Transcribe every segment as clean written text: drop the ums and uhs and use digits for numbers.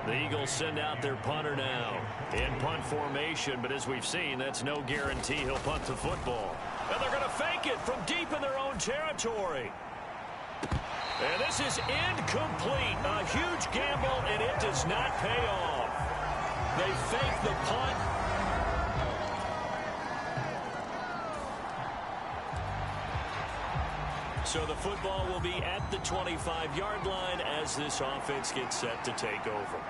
The Eagles send out their punter now in punt formation, but as we've seen, that's no guarantee he'll punt the football. And they're going to fake it from deep in their own territory. And this is incomplete. A huge gamble, and it does not pay off. They fake the punt. So the football will be at the 25-yard line as this offense gets set to take over.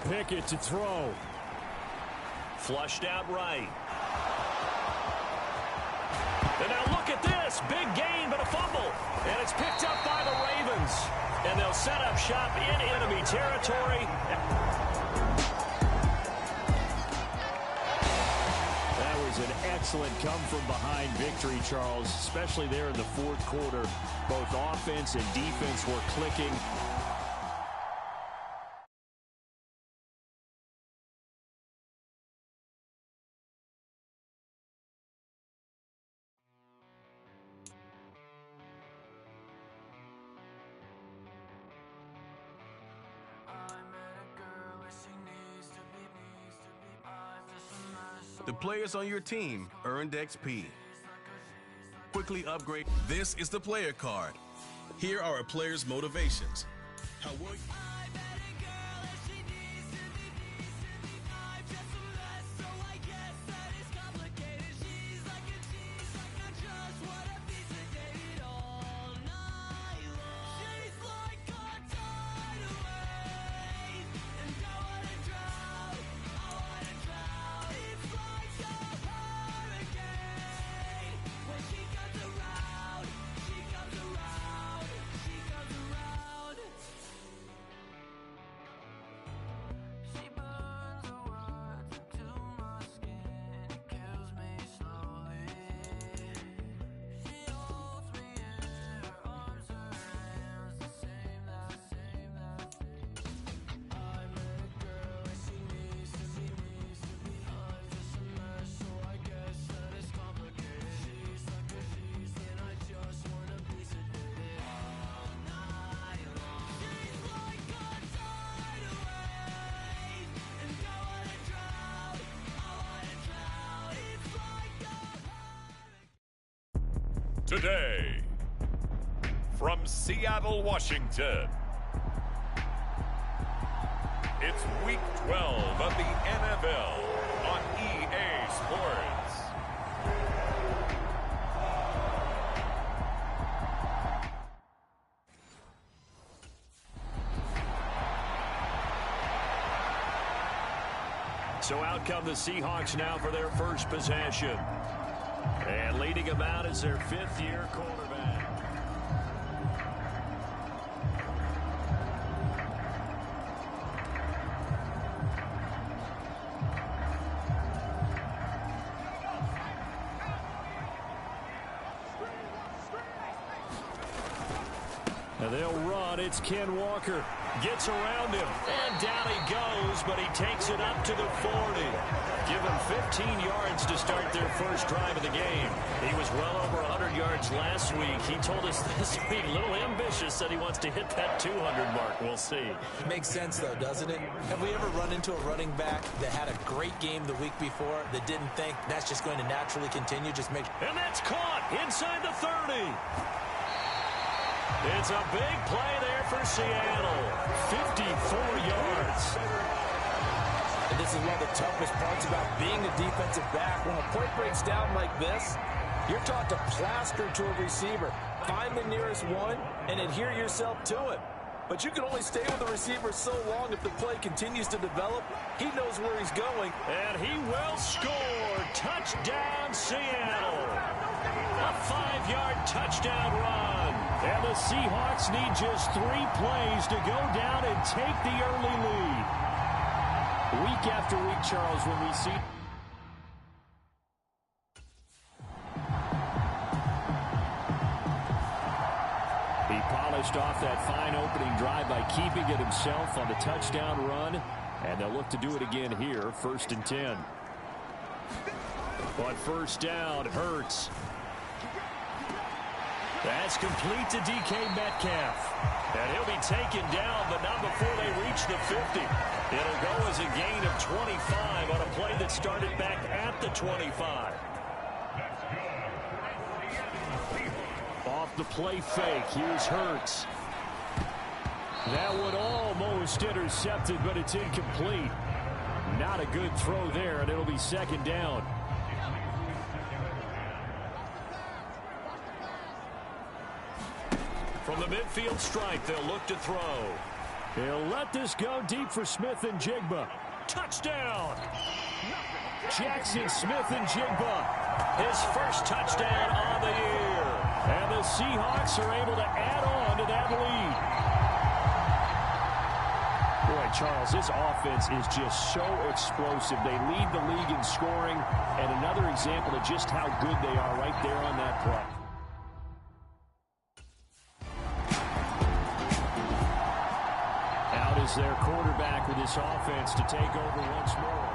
Pickett to throw. Flushed out right. And now look at this. Big gain, but a fumble. And it's picked up by the Ravens. And they'll set up shop in enemy territory. That was an excellent come-from-behind victory, Charles, especially there in the fourth quarter. Both offense and defense were clicking. The players on your team earned XP. Quickly upgrade. This is the player card. Here are a player's motivations. How will Today, from Seattle, Washington, it's Week 12 of the NFL on EA Sports. So out come the Seahawks now for their first possession. And leading them out is their fifth-year quarterback. And they'll run. It's Ken Walker. Gets around him, and down he goes, but he takes it up to the 40. Give him 15 yards to start their first drive of the game. He was well over 100 yards last week. He told us this week, a little ambitious, said he wants to hit that 200 mark. We'll see. Makes sense, though, doesn't it? Have we ever run into a running back that had a great game the week before that didn't think that's just going to naturally continue? Just make. And that's caught inside the 30. It's a big play there for Seattle. 54 yards. And this is one of the toughest parts about being a defensive back. When a play breaks down like this, you're taught to plaster to a receiver. Find the nearest one and adhere yourself to it. But you can only stay with the receiver so long if the play continues to develop. He knows where he's going. And he will score. Touchdown, Seattle. A 5-yard touchdown run. And the Seahawks need just 3 plays to go down and take the early lead. Week after week, Charles, when we see... He polished off that fine opening drive by keeping it himself on the touchdown run. And they'll look to do it again here, 1st and 10. On first down, Hurts. That's complete to DK Metcalf. And he'll be taken down, but not before they reach the 50. It'll go as a gain of 25 on a play that started back at the 25. Off the play fake, here's Hurts. That one almost intercepted, but it's incomplete. Not a good throw there, and it'll be second down. From the midfield stripe, they'll look to throw. He'll let this go deep for Smith and Jigba. Touchdown! Jackson Smith-Njigba. His first touchdown on the year. And the Seahawks are able to add on to that lead. Boy, Charles, this offense is just so explosive. They lead the league in scoring, and another example of just how good they are right there on that play. Out is their quarterback with this offense to take over once more.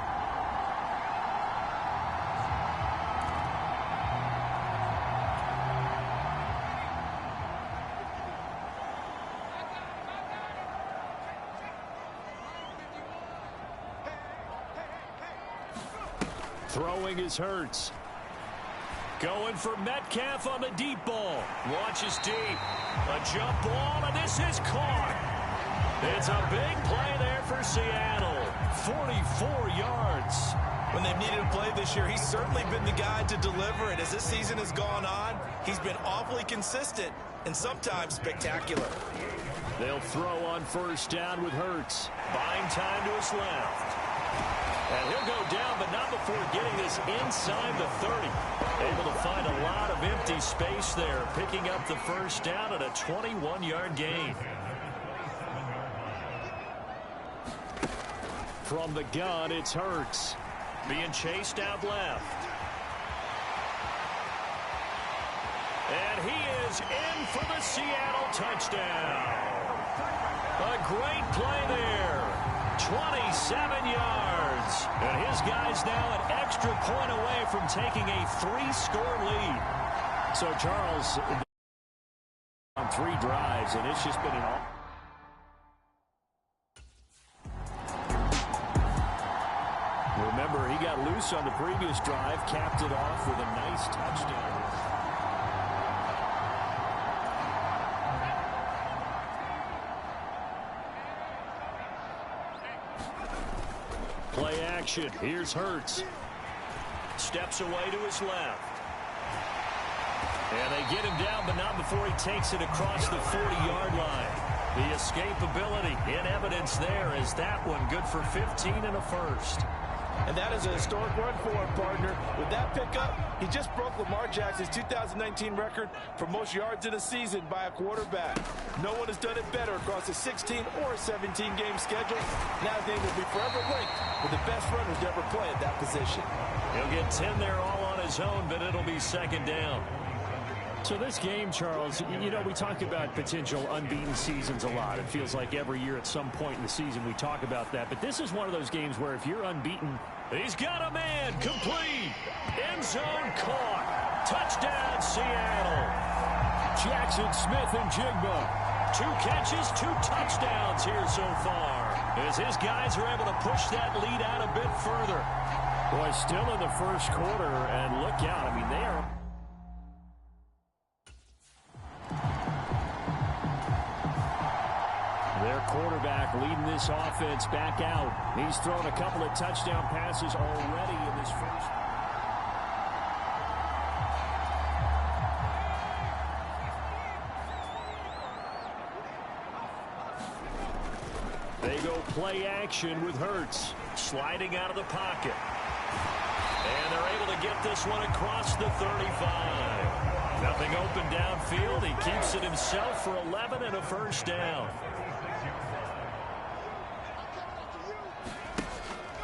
Throwing is Hurts. Going for Metcalf on the deep ball. Launches deep. A jump ball, and this is caught. It's a big play there for Seattle. 44 yards. When they've needed a play this year, he's certainly been the guy to deliver it. As this season has gone on, he's been awfully consistent and sometimes spectacular. They'll throw on first down with Hurts. Buying time to his left. And he'll go down, but not before getting this inside the 30. Able to find a lot of empty space there, picking up the first down at a 21-yard gain. From the gun, it's Hurts. Being chased out left. And he is in for the Seattle touchdown. A great play there. 27 yards. And his guy's now an extra point away from taking a 3-score lead. So, Charles, on 3 drives, and it's just been an all. Remember, he got loose on the previous drive, capped it off with a nice touchdown. Play action. Here's Hurts. Steps away to his left. And they get him down, but not before he takes it across the 40-yard line. The escapability in evidence there is that one good for 15 and a first. And that is a historic run for him, partner. With that pickup, he just broke Lamar Jackson's 2019 record for most yards in a season by a quarterback. No one has done it better across a 16 or a 17-game schedule. Now his name will be forever linked with the best runners to ever play at that position. He'll get 10 there all on his own, but it'll be second down. So this game, Charles, you know, we talk about potential unbeaten seasons a lot. It feels like every year at some point in the season we talk about that. But this is one of those games where if you're unbeaten, he's got a man. Complete. End zone caught. Touchdown, Seattle. Jackson Smith-Njigba. 2 catches, 2 touchdowns here so far. As his guys are able to push that lead out a bit further. Boy, still in the first quarter, and look out. I mean, they are... Their quarterback leading this offense back out. He's thrown a couple of touchdown passes already in this first. They go play action with Hurts. Sliding out of the pocket. And they're able to get this one across the 35. Nothing open downfield. He keeps it himself for 11 and a first down.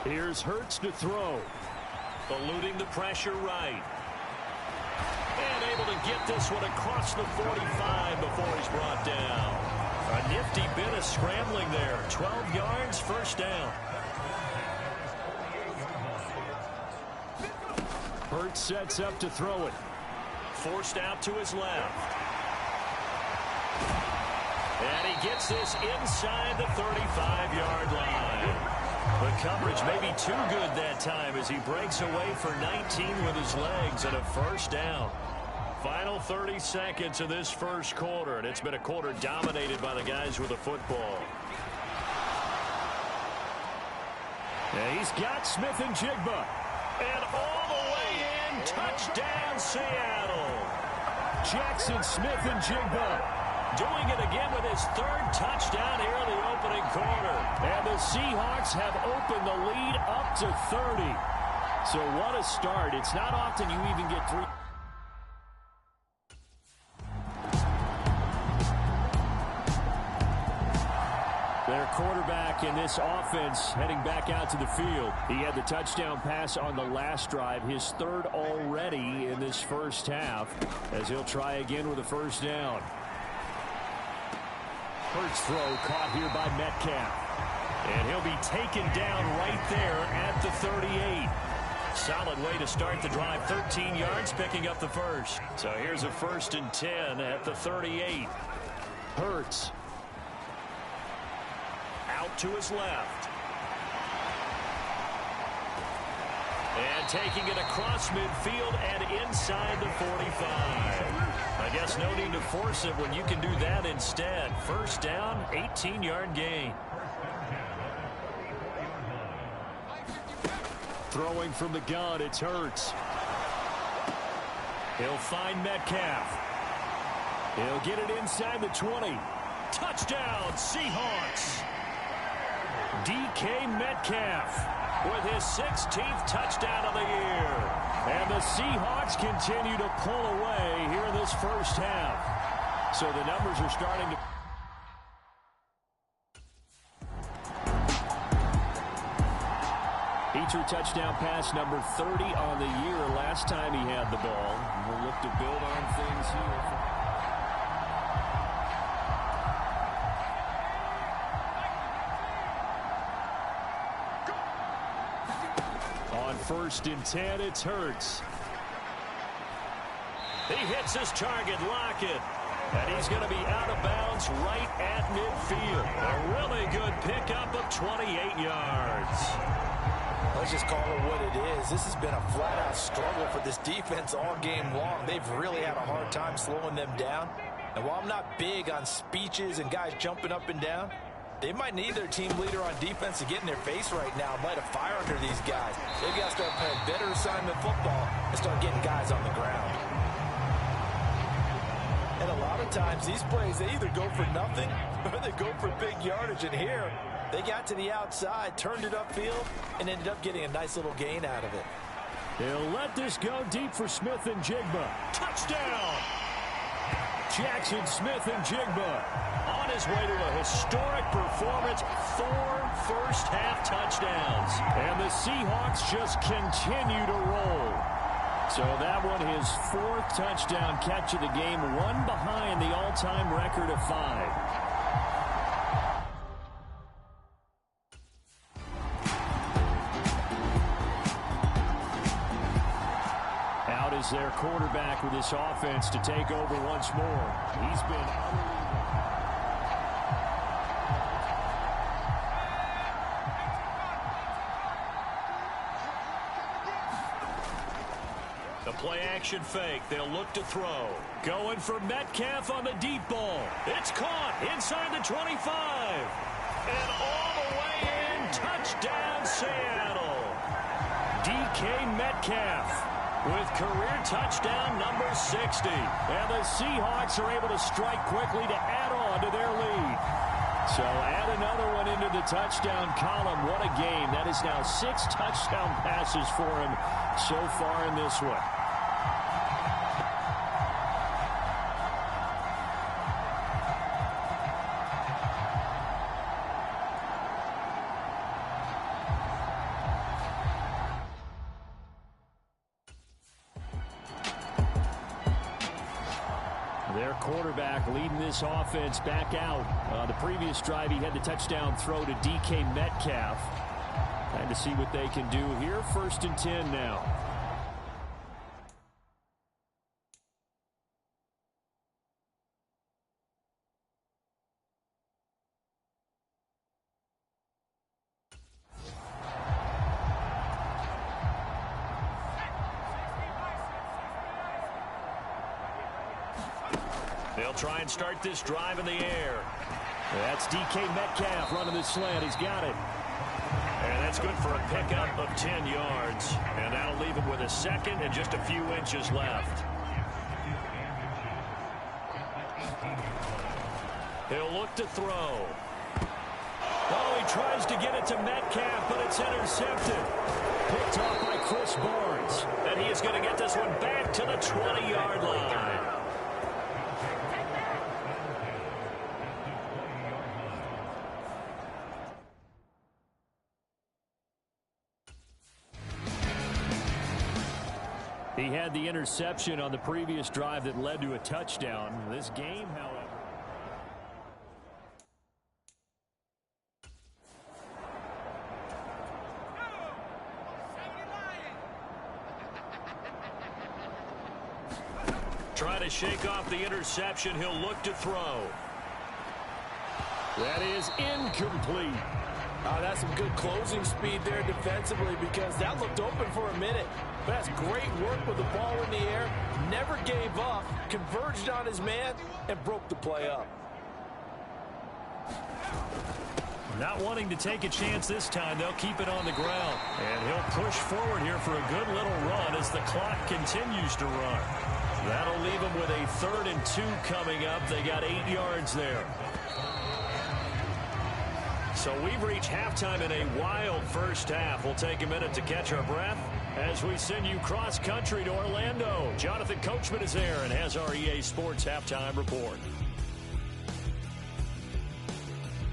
Here's Hurts to throw. Eluding the pressure right. And able to get this one across the 45 before he's brought down. A nifty bit of scrambling there. 12 yards, first down. Hurts sets up to throw it. Forced out to his left. And he gets this inside the 35-yard line. The coverage may be too good that time as he breaks away for 19 with his legs and a first down. Final 30 seconds of this first quarter, and it's been a quarter dominated by the guys with the football. And he's got Smith-Njigba. And all the way in, touchdown Seattle. Jackson Smith-Njigba doing it again with his third touchdown here in the opening quarter. And the Seahawks have opened the lead up to 30. So what a start. It's not often you even get three. Their quarterback in this offense heading back out to the field. He had the touchdown pass on the last drive, his third already in this first half, as he'll try again with a first down. Hurts throw caught here by Metcalf. And he'll be taken down right there at the 38. Solid way to start the drive. 13 yards, picking up the first. So here's a 1st and 10 at the 38. Hurts. Out to his left. And taking it across midfield and inside the 45. I guess no need to force it when you can do that instead. First down, 18-yard gain. Throwing from the gun, it's Hurts. He'll find Metcalf. He'll get it inside the 20. Touchdown, Seahawks. DK Metcalf with his 16th touchdown of the year. And the Seahawks continue to pull away here in this first half. So the numbers are starting to... Feature touchdown pass number 30 on the year last time he had the ball. We'll look to build on things here. On 1st and 10, it's Hurts. He hits his target, Lockett. And he's going to be out of bounds right at midfield. A really good pickup of 28 yards. Let's just call it what it is. This has been a flat-out struggle for this defense all game long. They've really had a hard time slowing them down. And while I'm not big on speeches and guys jumping up and down, they might need their team leader on defense to get in their face right now and light a fire under these guys. They've got to start playing better assignment football and start getting guys on the ground. And a lot of times, these plays, they either go for nothing or they go for big yardage. And here, they got to the outside, turned it upfield, and ended up getting a nice little gain out of it. They'll let this go deep for Smith-Njigba. Touchdown! Jackson Smith-Njigba on his way to a historic performance. 4 first-half touchdowns. And the Seahawks just continue to roll. So that one, his 4th touchdown catch of the game, one behind the all-time record of 5. Out is their quarterback with this offense to take over once more. He's been the play-action fake. They'll look to throw. Going for Metcalf on the deep ball. It's caught inside the 25. And all the way in. Touchdown, Seattle. DK Metcalf with career touchdown number 60. And the Seahawks are able to strike quickly to add on to their lead. So add another one into the touchdown column. What a game. That is now 6 touchdown passes for him so far in this one. Their quarterback leading this offense back out. The previous drive, he had the touchdown throw to DK Metcalf. Time to see what they can do here. 1st and 10 now. try and start this drive in the air. That's DK Metcalf running the slant. He's got it. And that's good for a pickup of 10 yards. And that'll leave him with a second and just a few inches left. He'll look to throw. Oh, he tries to get it to Metcalf, but it's intercepted. Picked off by Chris Barnes. And he is going to get this one back to the 20-yard line. He had the interception on the previous drive that led to a touchdown. This game, however. Try to shake off the interception. He'll look to throw. That is incomplete. That's some good closing speed there defensively because that looked open for a minute. But that's great work with the ball in the air. Never gave up, converged on his man, and broke the play up. Not wanting to take a chance this time, they'll keep it on the ground. And he'll push forward here for a good little run as the clock continues to run. That'll leave them with a 3rd and 2 coming up. They got 8 yards there. So we've reached halftime in a wild first half. We'll take a minute to catch our breath as we send you cross-country to Orlando. Jonathan Coachman is there and has our EA Sports halftime report.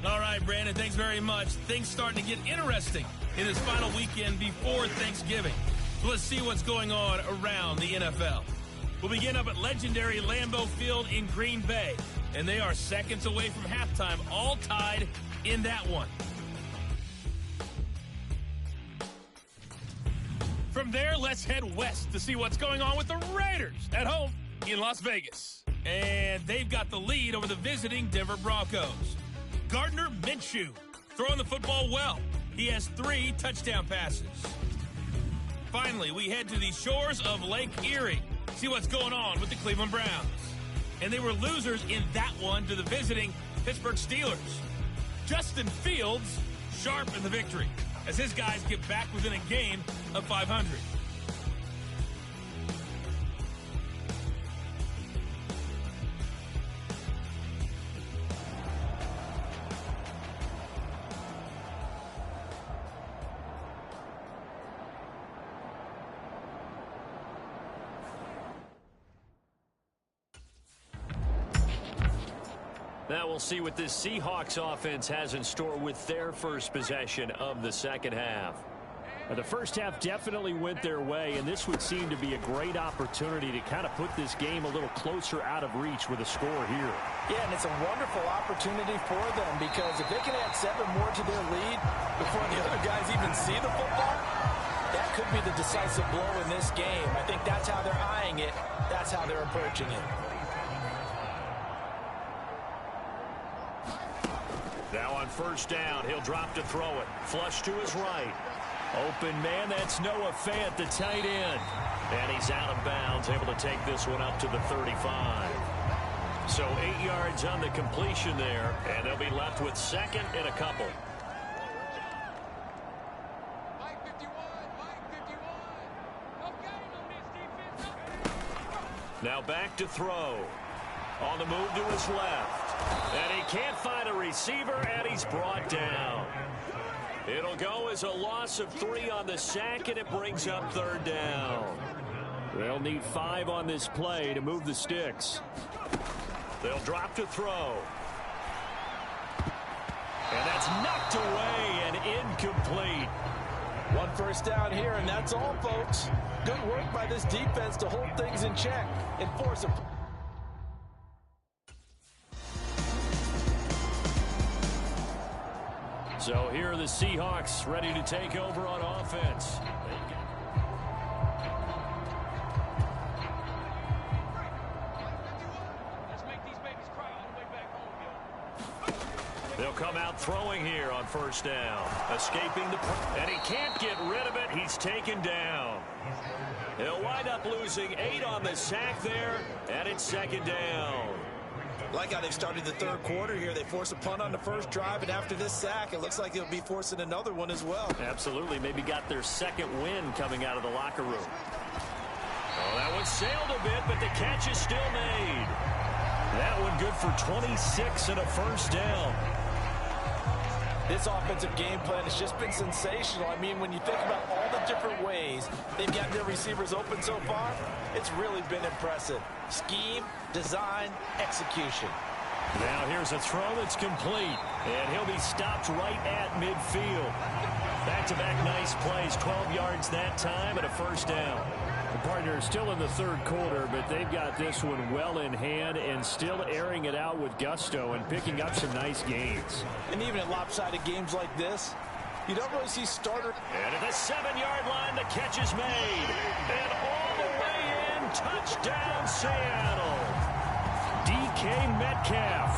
All right, Brandon, thanks very much. Things starting to get interesting in this final weekend before Thanksgiving. So let's see what's going on around the NFL. We'll begin up at legendary Lambeau Field in Green Bay, and they are seconds away from halftime, all tied in that one. From there, let's head west to see what's going on with the Raiders at home in Las Vegas. And they've got the lead over the visiting Denver Broncos. Gardner Minshew throwing the football well. He has 3 touchdown passes. Finally, we head to the shores of Lake Erie. See what's going on with the Cleveland Browns. And they were losers in that one to the visiting Pittsburgh Steelers. Justin Fields sharp in the victory as his guys get back within a game of 500. Now we'll see what this Seahawks offense has in store with their first possession of the second half. Now, the first half definitely went their way, and this would seem to be a great opportunity to kind of put this game a little closer out of reach with a score here. Yeah, and it's a wonderful opportunity for them because if they can add 7 more to their lead before the other guys even see the football, that could be the decisive blow in this game. I think that's how they're eyeing it. That's how they're approaching it. Now on first down, he'll drop to throw it. Flush to his right. Open man, that's Noah Fant, the tight end. And he's out of bounds, able to take this one up to the 35. So 8 yards on the completion there, and they'll be left with second and a couple. Now back to throw. On the move to his left. And he can't find a receiver, and he's brought down. It'll go as a loss of 3 on the sack, and it brings up 3rd down. They'll need 5 on this play to move the sticks. They'll drop to throw. And that's knocked away and incomplete. 1 first down here, and that's all, folks. Good work by this defense to hold things in check and force a... So here are the Seahawks ready to take over on offense. They'll come out throwing here on first down. Escaping the... And he can't get rid of it. He's taken down. He'll wind up losing 8 on the sack there, and it's 2nd down. Like how they've started the third quarter here. They force a punt on the first drive, and after this sack, it looks like they'll be forcing another one as well. Absolutely. Maybe got their second win coming out of the locker room. Oh, that one sailed a bit, but the catch is still made. That one good for 26 and a first down. This offensive game plan has just been sensational. I mean, when you think about all the different ways they've gotten their receivers open so far, it's really been impressive. Scheme, design, execution. Now here's a throw that's complete, and he'll be stopped right at midfield. Back-to-back nice plays, 12 yards that time and a first down. The partner is still in the third quarter, but they've got this one well in hand and still airing it out with gusto and picking up some nice gains. And even in lopsided games like this, you don't really see starter. And at the 7-yard line, the catch is made. And all the way in, touchdown Seattle. DK Metcalf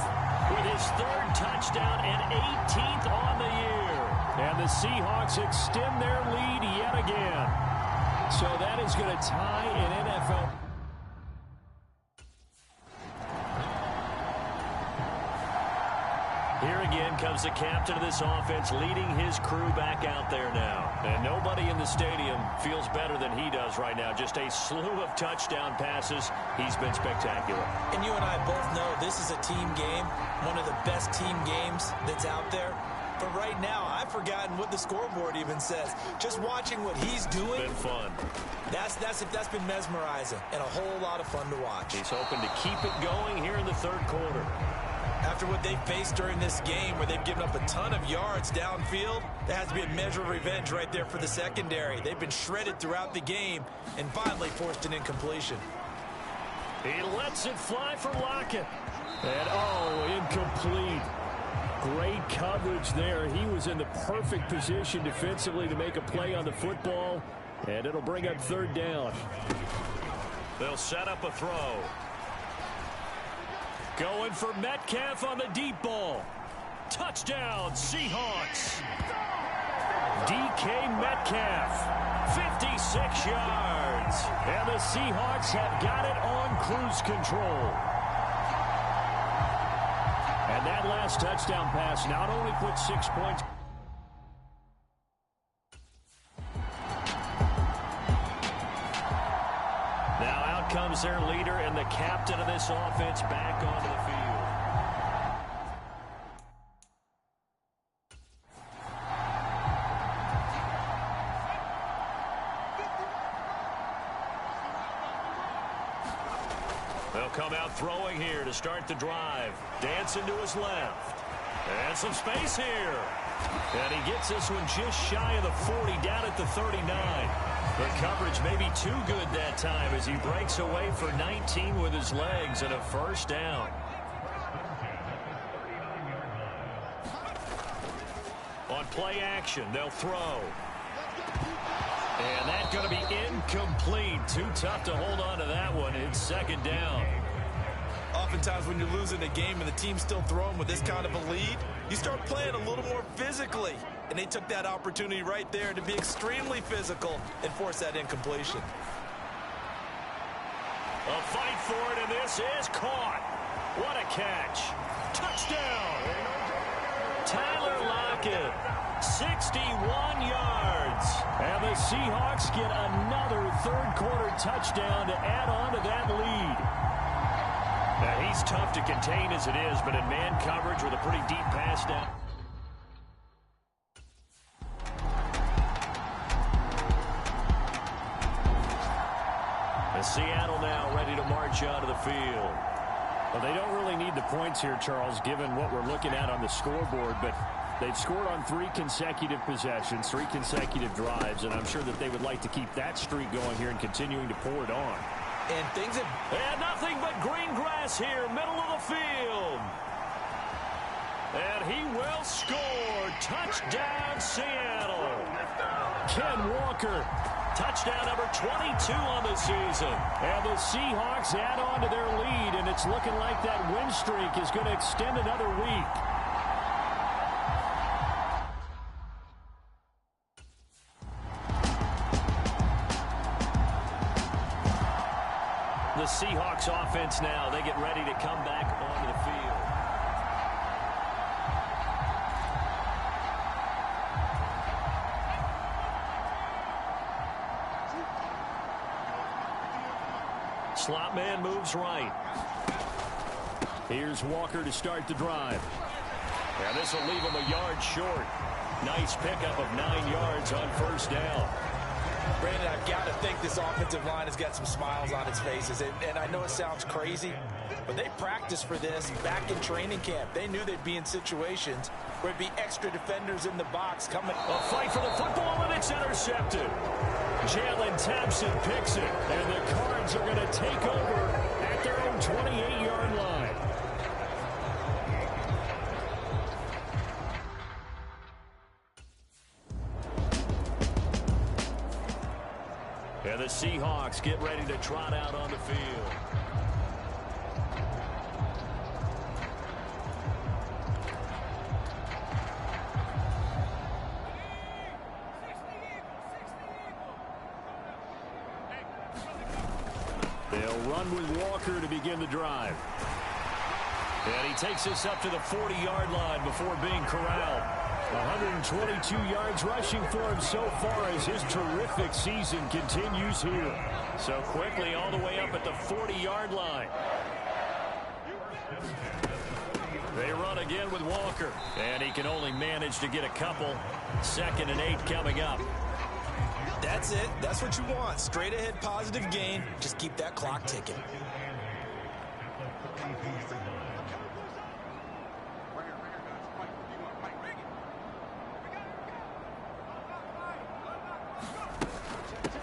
with his third touchdown and 18th on the year. And the Seahawks extend their lead yet again. So that is going to tie an NFL. Here again comes the captain of this offense leading his crew back out there now. And nobody in the stadium feels better than he does right now. Just a slew of touchdown passes. He's been spectacular. And you and I both know this is a team game, one of the best team games that's out there. But right now, I've forgotten what the scoreboard even says. Just watching what he's doing. Been fun. That's been mesmerizing and a whole lot of fun to watch. He's hoping to keep it going here in the third quarter. After what they've faced during this game where they've given up a ton of yards downfield, there has to be a measure of revenge right there for the secondary. They've been shredded throughout the game and finally forced an incompletion. He lets it fly for Lockett. And incomplete. Great coverage there. He was in the perfect position defensively to make a play on the football, and it'll bring up third down. They'll set up a throw. Going for Metcalf on the deep ball. Touchdown, Seahawks. DK Metcalf, 56 yards. And the Seahawks have got it on cruise control. And that last touchdown pass not only put 6 points. Now out comes their leader and the captain of this offense back onto the field. They'll come out throwing here to start the drive. Dancing to his left. And some space here. And he gets this one just shy of the 40, down at the 39. The coverage may be too good that time as he breaks away for 19 with his legs and a first down. On play action, they'll throw. And that's going to be incomplete. Too tough to hold on to that one. It's second down. Oftentimes when you're losing a game and the team's still throwing with this kind of a lead, you start playing a little more physically. And they took that opportunity right there to be extremely physical and force that incompletion. A fight for it, and this is caught. What a catch. Touchdown. Tyler Lockett, 61 yards. And the Seahawks get another third-quarter touchdown to add on to that lead. Now, he's tough to contain as it is, but in man coverage with a pretty deep pass down. And Seattle now ready to march onto the field. Well, they don't really need the points here, Charles, given what we're looking at on the scoreboard, but they've scored on 3 consecutive possessions, 3 consecutive drives, and I'm sure that they would like to keep that streak going here and continuing to pour it on. And things have... And nothing but green grass here, middle of the field. And he will score. Touchdown, Seattle. Ken Walker. Touchdown number 22 on the season. And the Seahawks add on to their lead, and it's looking like that win streak is going to extend another week. The Seahawks offense now, they get ready to come back onto the field. slot man moves right. Here's Walker to start the drive. And this will leave him a yard short. Nice pickup of 9 yards on first down. Brandon, I've got to think this offensive line has got some smiles on its faces. And I know it sounds crazy, but they practiced for this back in training camp. They knew they'd be in situations where it'd be extra defenders in the box coming. A fight for the football, and it's intercepted. Jalen Thompson picks it, and the Cards are going to take over at their own 28-yard line. And the Seahawks get ready to trot out on the field. They'll run with Walker to begin the drive. And he takes us up to the 40-yard line before being corralled. 122 yards rushing for him so far as his terrific season continues here. So quickly all the way up at the 40-yard line. They run again with Walker. And he can only manage to get a couple. 2nd and 8 coming up. That's it. That's what you want. Straight ahead positive gain. Just keep that clock ticking.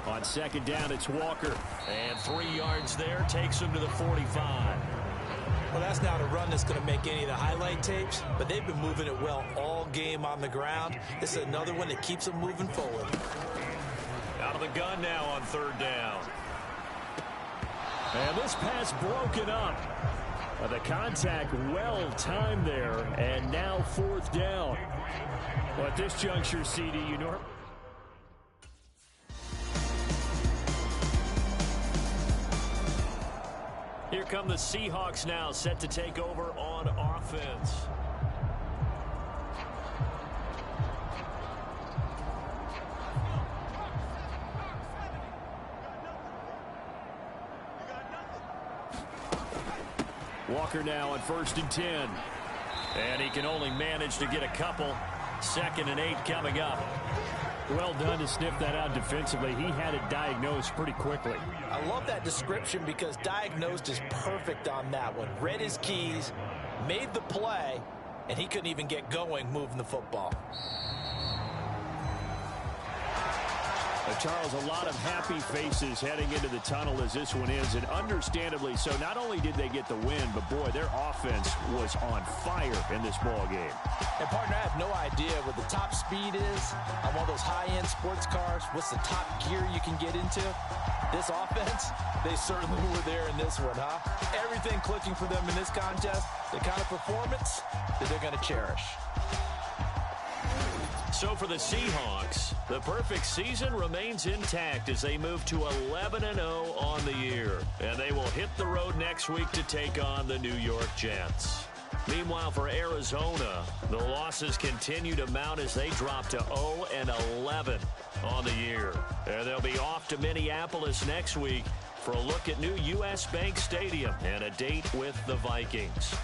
On 2nd down, it's Walker. And 3 yards there takes him to the 45. Well, that's not a run that's going to make any of the highlight tapes, but they've been moving it well all game on the ground. This is another one that keeps them moving forward. Out of the gun now on 3rd down. And this pass broken up. The contact well timed there, and now 4th down. Well, at this juncture, CD, you know. Here come the Seahawks now, set to take over on offense. Walker now on 1st and 10. And he can only manage to get a couple. 2nd and 8 coming up. Well done to sniff that out defensively. He had it diagnosed pretty quickly. I love that description because diagnosed is perfect on that one. Read his keys, made the play, and he couldn't even get going moving the football. Charles, a lot of happy faces heading into the tunnel as this one is, and understandably so. Not only did they get the win, but boy, their offense was on fire in this ball game. And partner, I have no idea what the top speed is on one of those high-end sports cars. What's the top gear you can get into? This offense, they certainly were there in this one, huh? Everything clicking for them in this contest, the kind of performance that they're going to cherish. So for the Seahawks, the perfect season remains intact as they move to 11-0 on the year. And they will hit the road next week to take on the New York Jets. Meanwhile, for Arizona, the losses continue to mount as they drop to 0-11 on the year. And they'll be off to Minneapolis next week for a look at new U.S. Bank Stadium and a date with the Vikings.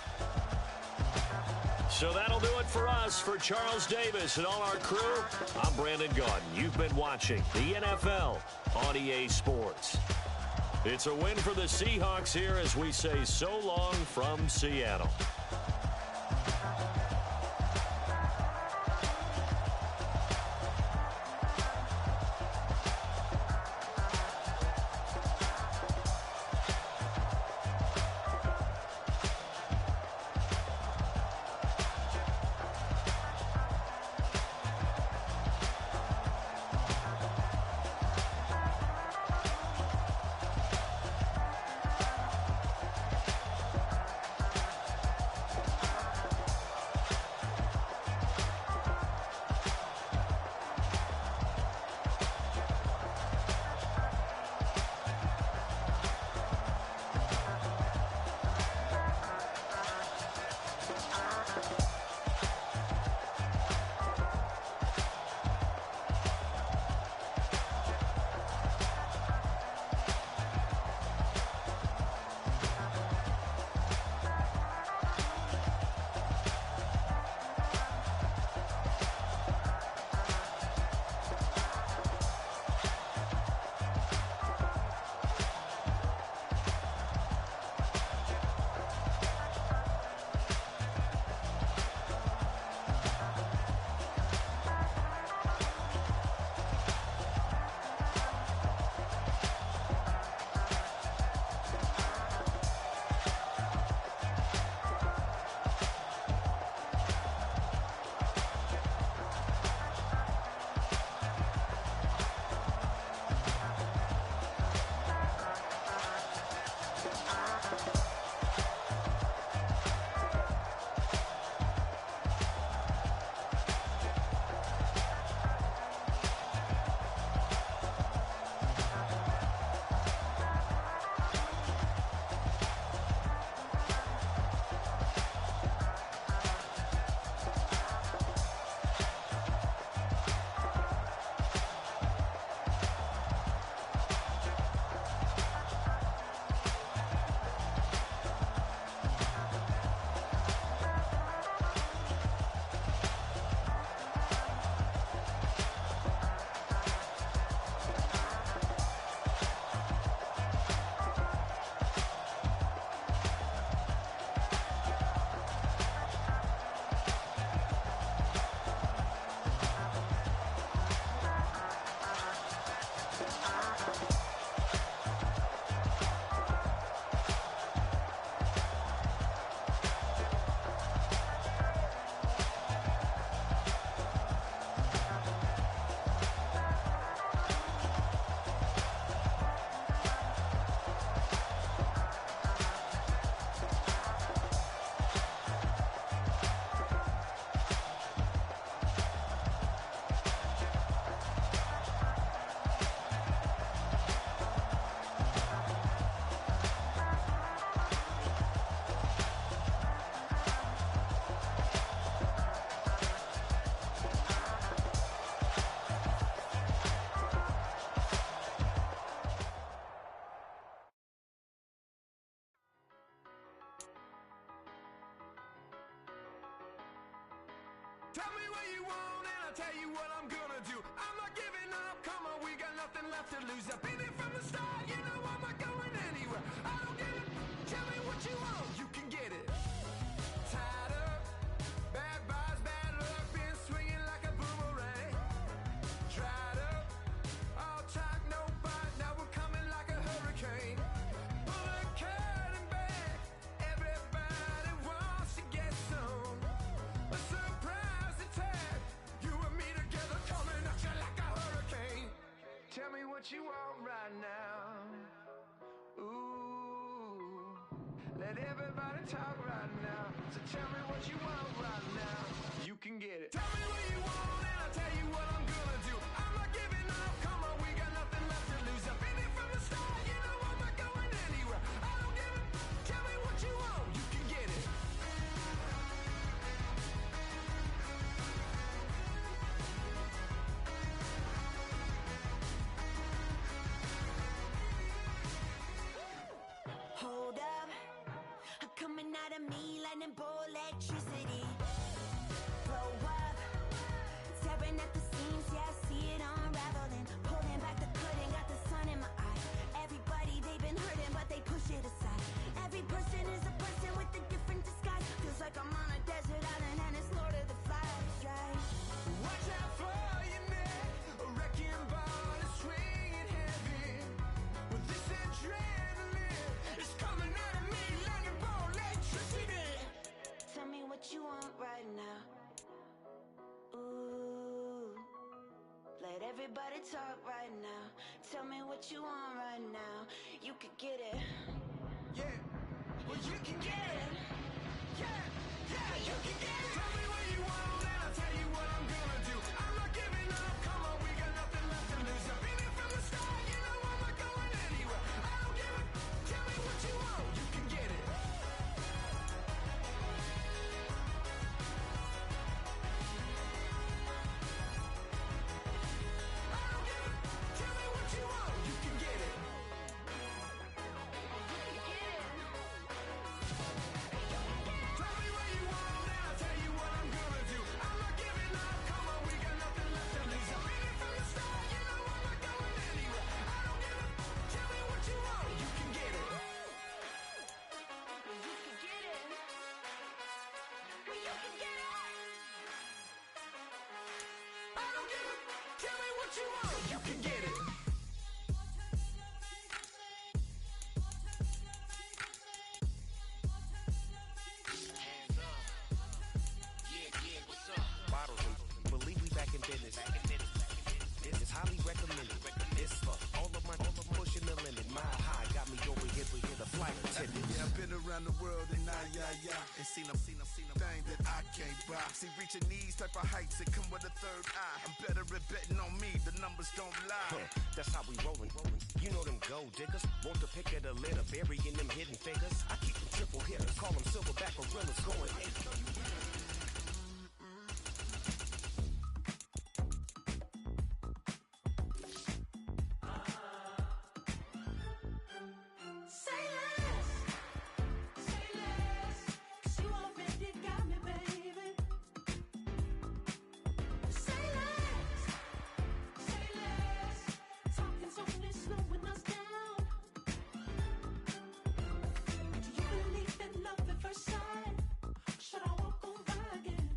So that'll do it for us. For Charles Davis and all our crew, I'm Brandon Gaudin. You've been watching the NFL on EA Sports. It's a win for the Seahawks here as we say so long from Seattle. Tell me what you want and I'll tell you what I'm gonna do. I'm not giving up, come on, we got nothing left to lose. I've been here from the start, you know I'm not going anywhere. I don't get it, tell me what you want, you can get it. Tied up, bad vibes, bad luck, been swinging like a boomerang. Dried up, all talk, no bite, now we're coming like a hurricane. Pull the curtain back, everybody wants to get some. A surprise attack, you and me together coming at you like a hurricane. Tell me what you want right now. Ooh, let everybody talk right now. So tell me what you want right now. You can get it. Tell me what you want and I'll tell you what I'm gonna do. I'm not giving up, come on, we got nothing left to lose. I've been here from the start, you know I'm not going anywhere. I don't give it, tell me what you want, you can get it. Hold up, I'm coming out of me, lightning bolt electricity. Blow up, tearing at the seams, yeah, I see it unraveling. Pulling back the curtain, got the sun in my eye. Everybody, they've been hurting, but they push it aside. Every person is a person with a different disguise. Feels like I'm on a desert island and it's Lord of the Flies, right? Watch out for your neck, a wrecking ball is swinging heavy. With this adrenaline, it's coming out of me, lightning bolt electricity. Tell me what you want right now. Ooh, let everybody talk right now. Tell me what you want right now. You could get it. Yeah, well you can get it. Yeah, yeah, you can get it. Tell me what you want and I'll tell you what I'm gonna do. I'm not giving up, come on, we got nothing left to lose. I've been here from the start, you know I'm not going anywhere. I don't give it, tell me what you want, you can get it. I don't give it, tell me what you want, you can get it. Tell me what you want and I'll tell you what I'm gonna do. I'm not giving up, come on, we got nothing left to lose. I've been here from the start, you know I'm not going anywhere. I don't give it, tell me what you want, you can get it. You could get it. Well, you can get it. I don't give it, tell me what you want, you can get it. Bottles and believe we back in business. This is highly recommended. This for all of my pushing the limit. Mile high got me over here to hear the flight attendant. Yeah, I've been around the world and and seen a thing that I can't buy. See, reaching these type of heights, it come with a third eye. I'm better at betting on me, the numbers don't lie. That's how we rollin'. You know them gold diggers. Want to pick at a litter, burying them hidden figures. I keep them triple hitters, call them silverback gorillas going. Say less. Say less. 'Cause you already got me, baby. Say less. Say less. Talking's only slowing us down. Do you believe in love at first sight? Should I walk over again?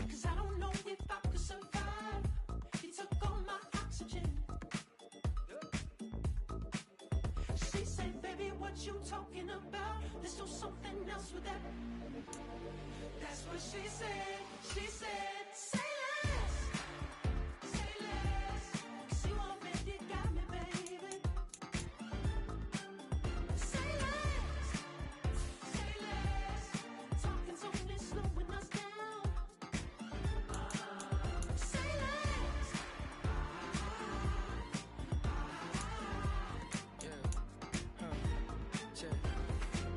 'Cause I don't know if I could survive. You took all my oxygen. She said, baby, what you talking about? Let's do something else with that. That's what she said. She said, say less. Say less. 'Cause you already got me, baby. Say less. Say less. Talking's only slowing us down. Say less.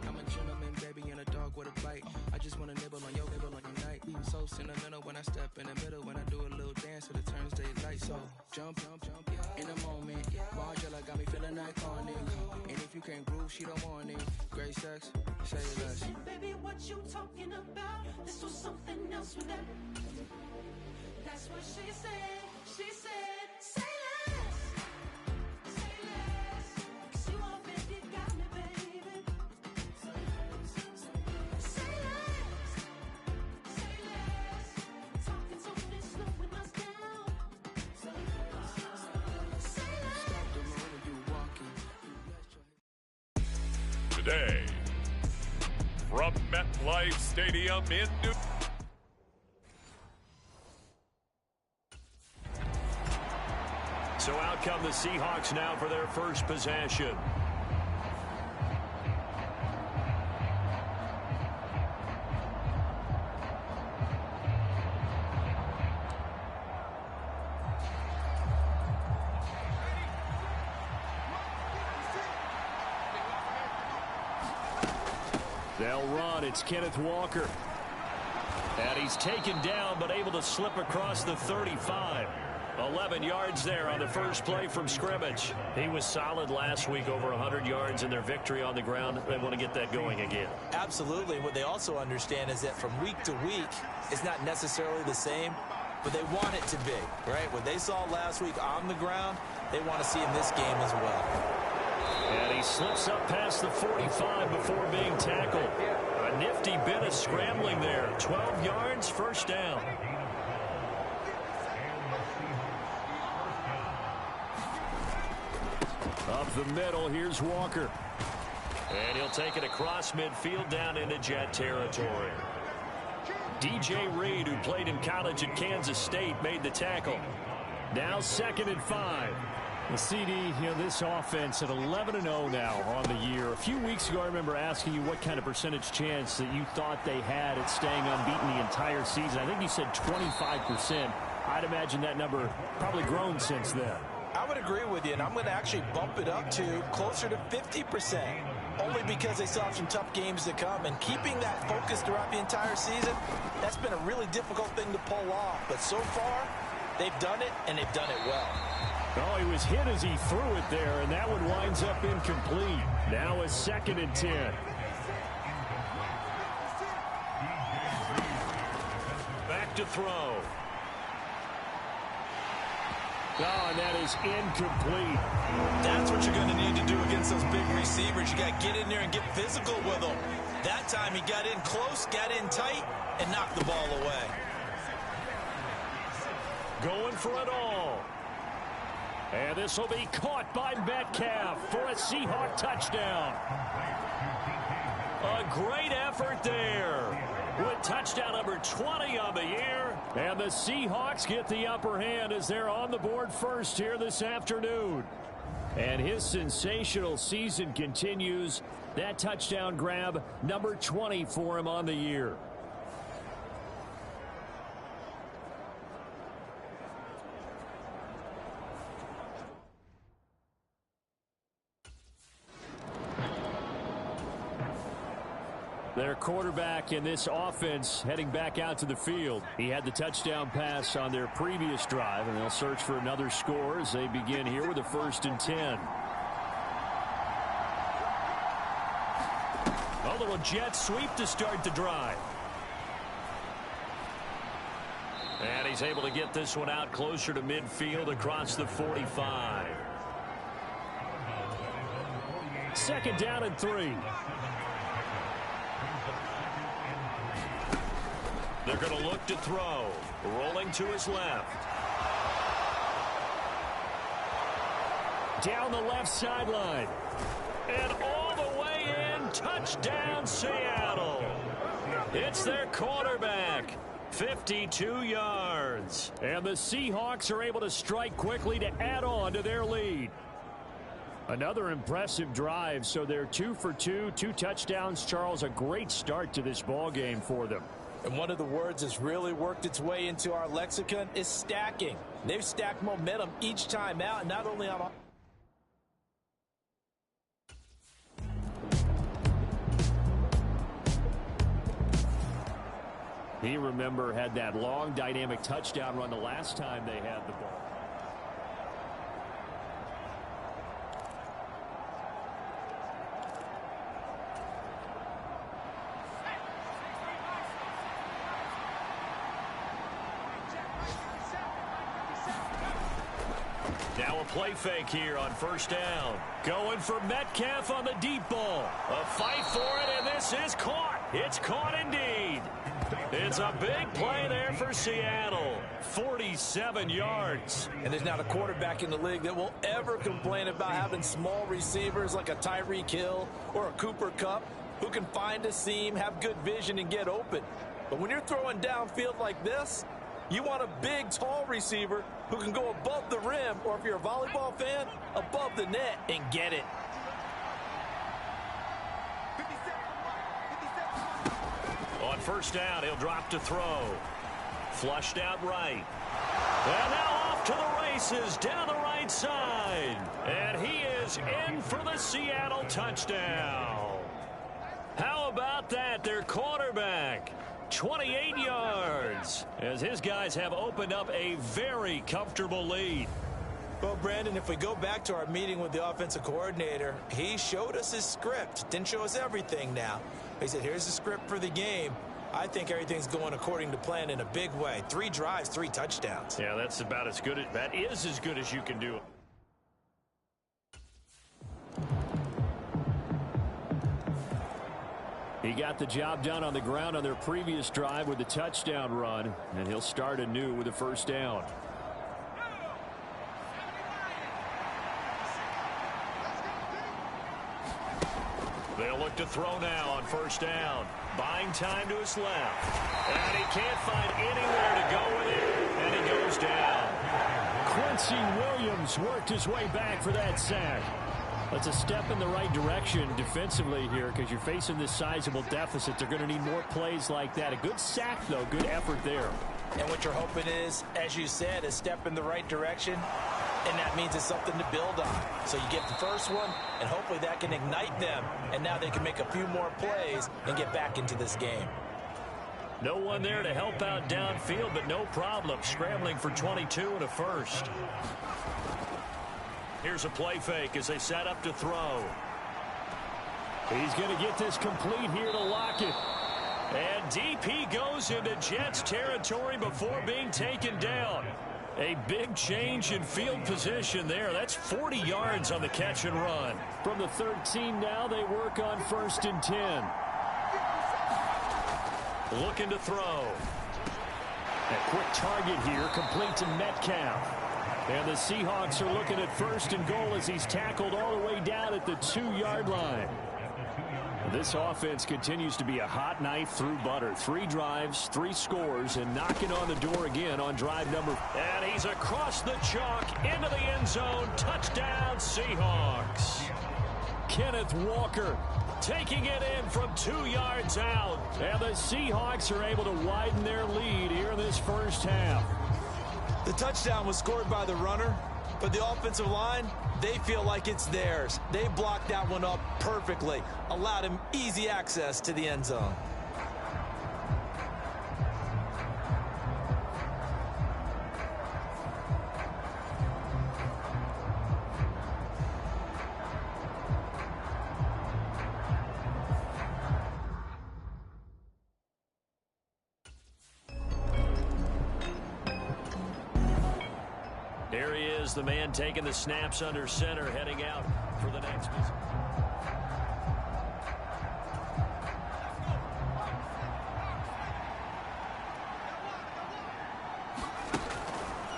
I'm a gentleman, baby, and a dog with a bite. I just wanna nibble on your night. So sentimental when I step in the middle. When I do a little dance, so it turns daylight. So jump, jump, jump, yeah. in the moment. Marjola got me feeling iconic. And if you can't groove, she don't want it. Great sex, say less. Baby, what you talking about? This was something else with that. That's what she said. She said, say less. Say less. 'Cause you already got me, baby. Say less. Say less. Talking so fast, slowing us down. Say less. Say less. Stop the moment you walking. Today, from MetLife Stadium in New So out come the Seahawks now for their first possession. They'll run. It's Kenneth Walker. And he's taken down, but able to slip across the 35. 11 yards there on the first play from scrimmage. He was solid last week, over 100 yards in their victory on the ground. They want to get that going again. Absolutely. What they also understand is that from week to week, it's not necessarily the same, but they want it to be, right? What they saw last week on the ground, they want to see in this game as well. And he slips up past the 45 before being tackled. A nifty bit of scrambling there. 12 yards, first down. Up the middle, here's Walker. And he'll take it across midfield down into Jet territory. DJ Reed, who played in college at Kansas State, made the tackle. Now 2nd and 5. The CD, this offense at 11-0 now on the year. A few weeks ago, I remember asking you what kind of percentage chance that you thought they had at staying unbeaten the entire season. I think you said 25%. I'd imagine that number probably grown since then. I would agree with you, and I'm going to actually bump it up to closer to 50%, only because they still have some tough games to come. And keeping that focus throughout the entire season, that's been a really difficult thing to pull off. But so far, they've done it, and they've done it well. Oh, he was hit as he threw it there, and that one winds up incomplete. Now a 2nd and 10. Back to throw. Oh, and that is incomplete. That's what you're going to need to do against those big receivers. You got to get in there and get physical with them. That time he got in close, got in tight, and knocked the ball away. Going for it all. And this will be caught by Metcalf for a Seahawk touchdown. A great effort there. With touchdown number 20 on the year. And the Seahawks get the upper hand as they're on the board first here this afternoon. And his sensational season continues. That touchdown grab, number 20 for him on the year. Their quarterback in this offense heading back out to the field. He had the touchdown pass on their previous drive, and they'll search for another score as they begin here with a 1st and 10. A little jet sweep to start the drive. And he's able to get this one out closer to midfield across the 45. 2nd down and 3. They're going to look to throw. Rolling to his left. Down the left sideline. And all the way in. Touchdown, Seattle. It's their quarterback. 52 yards. And the Seahawks are able to strike quickly to add on to their lead. Another impressive drive, so they're 2 for 2, 2 touchdowns. Charles, a great start to this ball game for them. And one of the words that's really worked its way into our lexicon is stacking. They've stacked momentum each time out, not only on... He, remember, had that long dynamic touchdown run the last time they had the ball. Now a play fake here on first down. Going for Metcalf on the deep ball. A fight for it, and this is caught. It's caught indeed. It's a big play there for Seattle. 47 yards. And there's not a quarterback in the league that will ever complain about having small receivers like a Tyreek Hill or a Cooper Kupp who can find a seam, have good vision, and get open. But when you're throwing downfield like this, you want a big, tall receiver who can go above the rim, or if you're a volleyball fan, above the net and get it. On first down, he'll drop to throw. Flushed out right. And now off to the races down the right side. And he is in for the Seattle touchdown. How about that? Their quarterback, 28 yards, as his guys have opened up a very comfortable lead. Well, Brandon, if we go back to our meeting with the offensive coordinator, he showed us his script. Didn't show us everything now. He said, here's the script for the game. I think everything's going according to plan in a big way. 3 drives, 3 touchdowns. Yeah, that's about as good. That is as good as you can do. He got the job done on the ground on their previous drive with the touchdown run, and he'll start anew with a first down. They'll look to throw now on first down. Buying time to his left. And he can't find anywhere to go with it. And he goes down. Quincy Williams worked his way back for that sack. That's a step in the right direction defensively here, because you're facing this sizable deficit. They're going to need more plays like that. A good sack, though. Good effort there. And what you're hoping is, as you said, a step in the right direction. And that means it's something to build on. So you get the first one, and hopefully that can ignite them. And now they can make a few more plays and get back into this game. No one there to help out downfield, but no problem. Scrambling for 22 and a first. Here's a play fake as they set up to throw. He's going to get this complete here to Lockett. And DP goes into Jets territory before being taken down. A big change in field position there. That's 40 yards on the catch and run. From the 13 now, they work on 1st and 10. Looking to throw. A quick target here, complete to Metcalf. And the Seahawks are looking at 1st and goal as he's tackled all the way down at the 2-yard line. This offense continues to be a hot knife through butter. 3 drives, 3 scores, and knocking on the door again on drive number. And he's across the chalk into the end zone. Touchdown, Seahawks. Kenneth Walker taking it in from 2 yards out. And the Seahawks are able to widen their lead here in this first half. The touchdown was scored by the runner, but the offensive line, they feel like it's theirs. They blocked that one up perfectly, allowed him easy access to the end zone. There he is, the man taking the snaps under center, heading out for the next visit.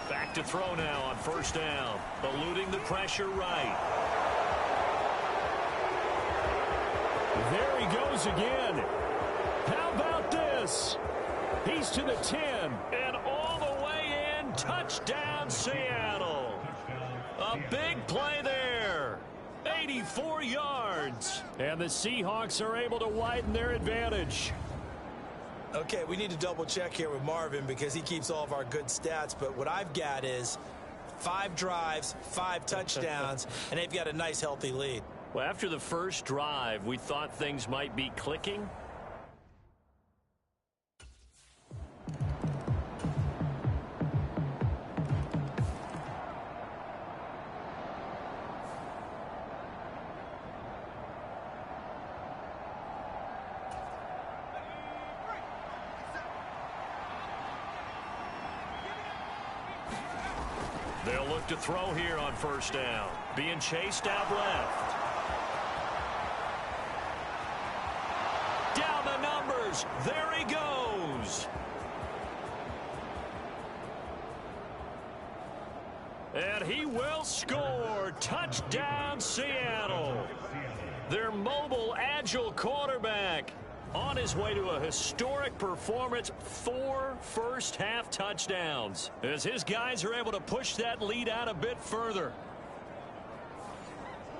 Back to throw now on first down. Eluding the pressure right. There he goes again. How about this? He's to the 10. And all the way in. Touchdown, Seattle. A big play there. 84 yards. And the Seahawks are able to widen their advantage. Okay, we need to double check here with Marvin because he keeps all of our good stats. But what I've got is 5 drives, 5 touchdowns, and they've got a nice, healthy lead. Well, after the first drive, we thought things might be clicking. They'll look to throw here on first down. Being chased out left. Down the numbers. There he goes. And he will score. Touchdown, Seattle. Their mobile, agile quarterback on his way to a historic performance. 4 first-half touchdowns as his guys are able to push that lead out a bit further.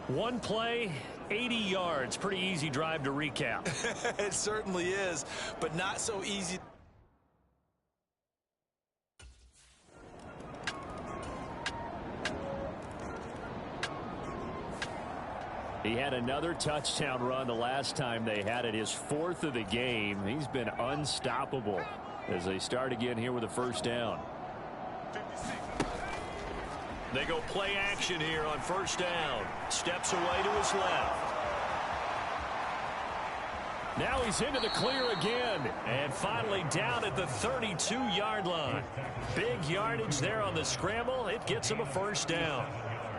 One play, 80 yards. Pretty easy drive to recap. It certainly is, but not so easy. He had another touchdown run the last time they had it, his 4th of the game. He's been unstoppable as they start again here with a first down. They go play action here on first down. Steps away to his left. Now he's into the clear again. And finally down at the 32-yard line. Big yardage there on the scramble. It gets him a first down.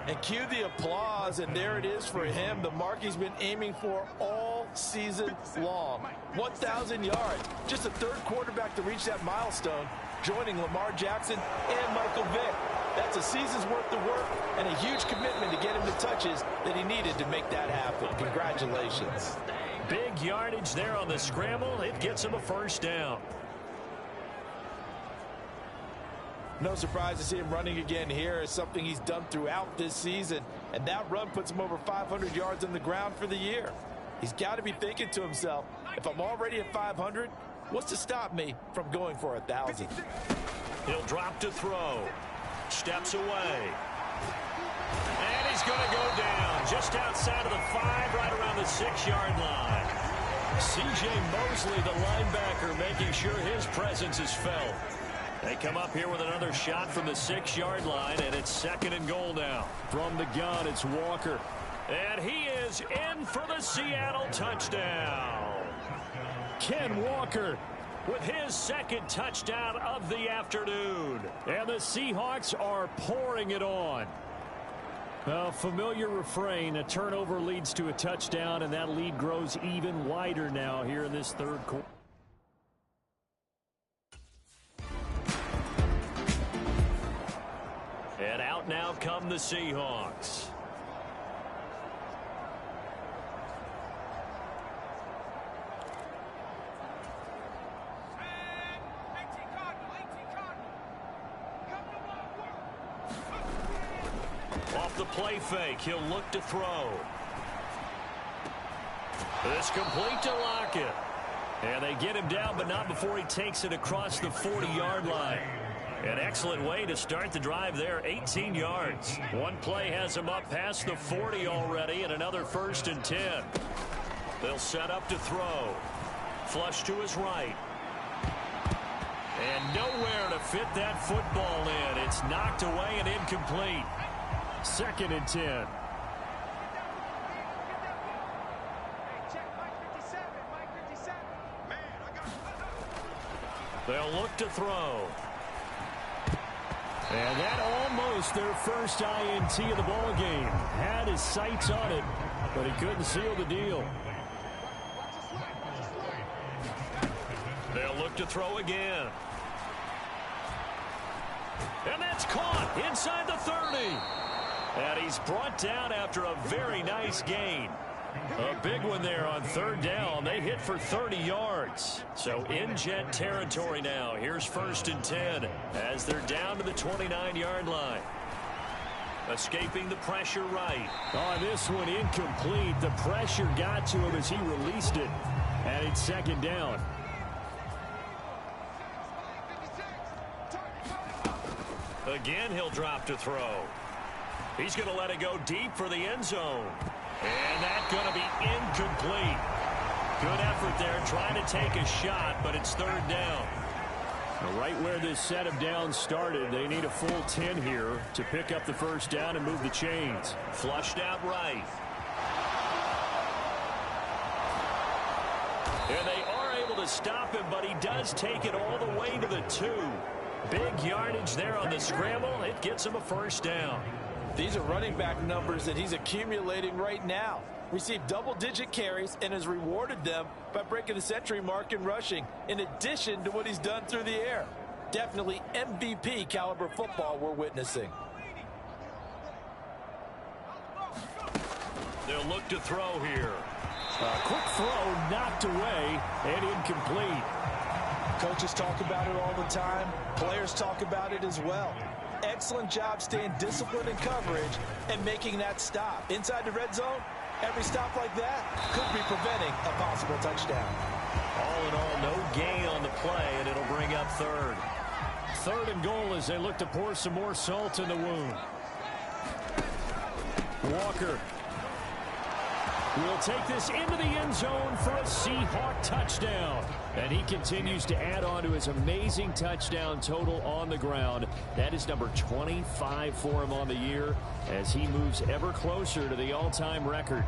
And cue the applause, and there it is for him, the mark he's been aiming for all season long. 1,000 yards. Just the 3rd quarterback to reach that milestone, joining Lamar Jackson and Michael Vick. That's a season's worth of work and a huge commitment to get him the touches that he needed to make that happen. Congratulations. Big yardage there on the scramble. It gets him a first down. No surprise to see him running again here. It's something he's done throughout this season, and that run puts him over 500 yards on the ground for the year. He's got to be thinking to himself, if I'm already at 500, what's to stop me from going for 1,000? He'll drop to throw. Steps away. And he's going to go down just outside of the 5, right around the 6-yard line. C.J. Mosley, the linebacker, making sure his presence is felt. They come up here with another shot from the 6-yard line, and it's 2nd and goal now. From the gun, it's Walker. And he is in for the Seattle touchdown. Ken Walker with his 2nd touchdown of the afternoon. And the Seahawks are pouring it on. A familiar refrain, a turnover leads to a touchdown, and that lead grows even wider now here in this 3rd quarter. And out now come the Seahawks. Off the play fake, he'll look to throw. This complete to Lockett. And they get him down, but not before he takes it across the 40-yard line. An excellent way to start the drive there, 18 yards. One play has him up past the 40 already, and another 1st and 10. They'll set up to throw. Flush to his right. And nowhere to fit that football in. It's knocked away and incomplete. 2nd and 10. They'll look to throw. And that almost their first INT of the ball game. Had his sights on it, but he couldn't seal the deal. They'll look to throw again. And that's caught inside the 30. And he's brought down after a very nice gain. A big one there on 3rd down. They hit for 30 yards. So in Jet territory now. Here's 1st and 10 as they're down to the 29-yard line. Escaping the pressure right. On this one, incomplete. The pressure got to him as he released it. And it's 2nd down. Again, he'll drop to throw. He's going to let it go deep for the end zone. And that's going to be incomplete. Good effort there trying to take a shot, but it's 3rd down. Right where this set of downs started, they need a full 10 here to pick up the first down and move the chains. Flushed out right. And they are able to stop him, but he does take it all the way to the 2. Big yardage there on the scramble. It gets him a first down. These are running back numbers that he's accumulating right now. Received double-digit carries and has rewarded them by breaking the century mark in rushing, in addition to what he's done through the air. Definitely MVP caliber football we're witnessing. They'll look to throw here. A quick throw knocked away and incomplete. Coaches talk about it all the time. Players talk about it as well. Excellent job staying disciplined in coverage and making that stop. Inside the red zone, every stop like that could be preventing a possible touchdown. All in all, no gain on the play, and it'll bring up third. Third and goal as they look to pour some more salt in the wound. Walker will take this into the end zone for a Seahawk touchdown. And he continues to add on to his amazing touchdown total on the ground. That is number 25 for him on the year as he moves ever closer to the all-time record.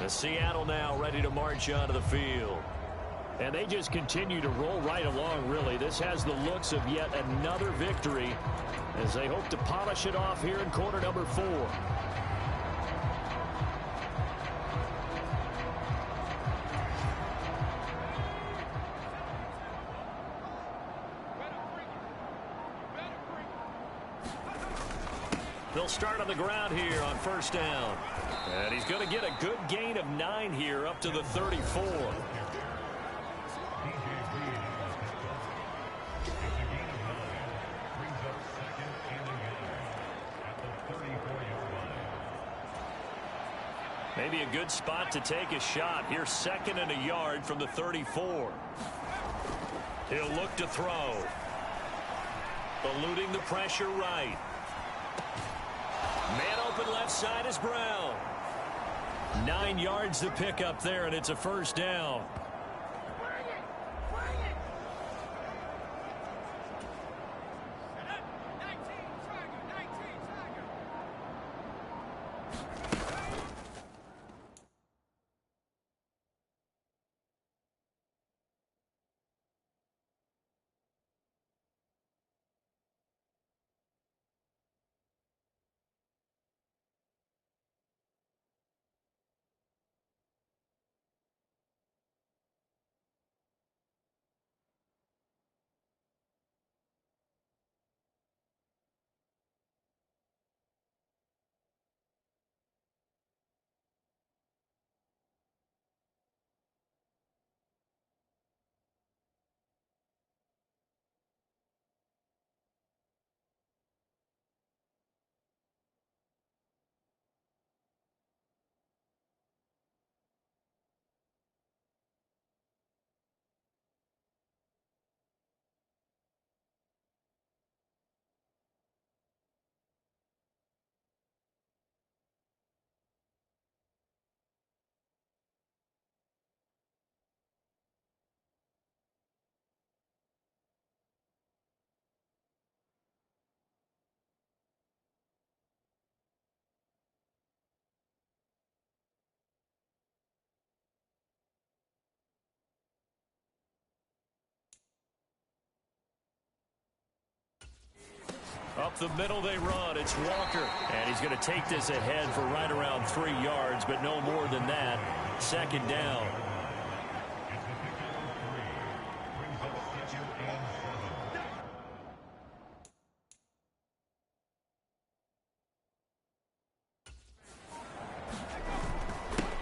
The Seattle now ready to march onto the field. And they just continue to roll right along, really. This has the looks of yet another victory as they hope to polish it off here in quarter number 4. They'll start on the ground here on first down. And he's going to get a good gain of 9 here up to the 34. Maybe a good spot to take a shot. Here's 2nd and a yard from the 34. He'll look to throw. Eluding the pressure right. Man open left side is Brown. 9 yards to pick up there, and it's a first down. Up the middle they run. It's Walker. And he's going to take this ahead for right around 3 yards, but no more than that. 2nd down.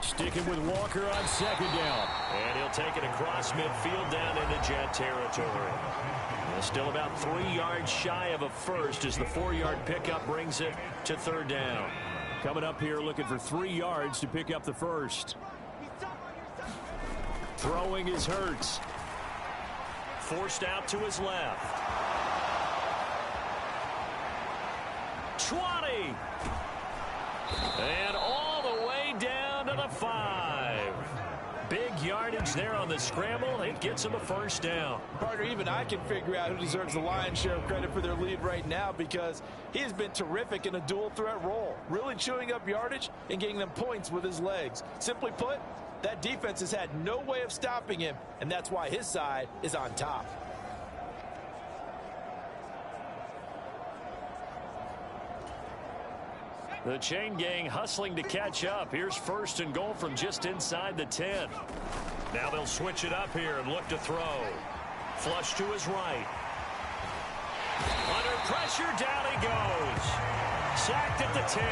Sticking with Walker on 2nd down. And he'll take it across midfield down into Jet territory. Still about 3 yards shy of a first as the 4-yard pickup brings it to 3rd down. Coming up here looking for 3 yards to pick up the first. Throwing is Hurts. Forced out to his left. 20. And all the way down to the 5. Big yardage there on the scramble. It gets him a first down. Partner, even I can figure out who deserves the lion's share of credit for their lead right now because he has been terrific in a dual threat role, really chewing up yardage and getting them points with his legs. Simply put, that defense has had no way of stopping him, and that's why his side is on top. The chain gang hustling to catch up. Here's first and goal from just inside the 10. Now they'll switch it up here and look to throw. Flush to his right. Under pressure, down he goes. Sacked at the 10.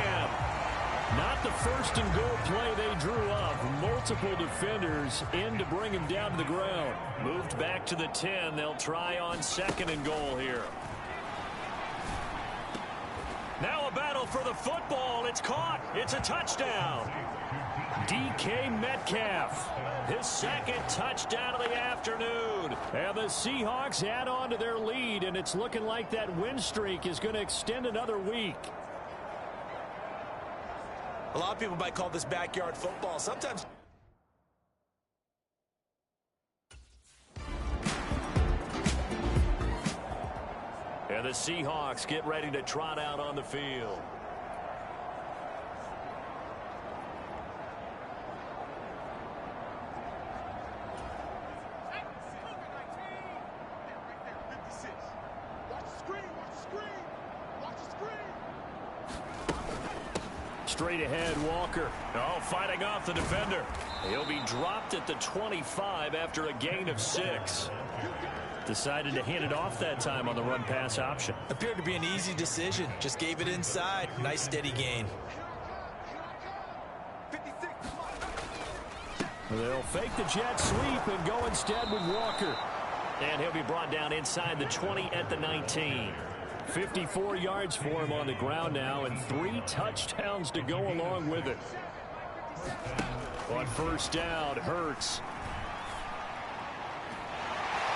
Not the first and goal play they drew up. Multiple defenders in to bring him down to the ground. Moved back to the 10. They'll try on second and goal here. Now a battle for the football. It's caught. It's a touchdown. DK Metcalf, his second touchdown of the afternoon. And the Seahawks add on to their lead, and it's looking like that win streak is going to extend another week. A lot of people might call this backyard football. Sometimes. And the Seahawks get ready to trot out on the field. Straight ahead, Walker. Oh, fighting off the defender. He'll be dropped at the 25 after a gain of 6. Decided to hand it off that time on the run-pass option. Appeared to be an easy decision. Just gave it inside. Nice steady gain. They'll fake the jet sweep and go instead with Walker. And he'll be brought down inside the 20 at the 19. 54 yards for him on the ground now and 3 touchdowns to go along with it. On first down, Hurts.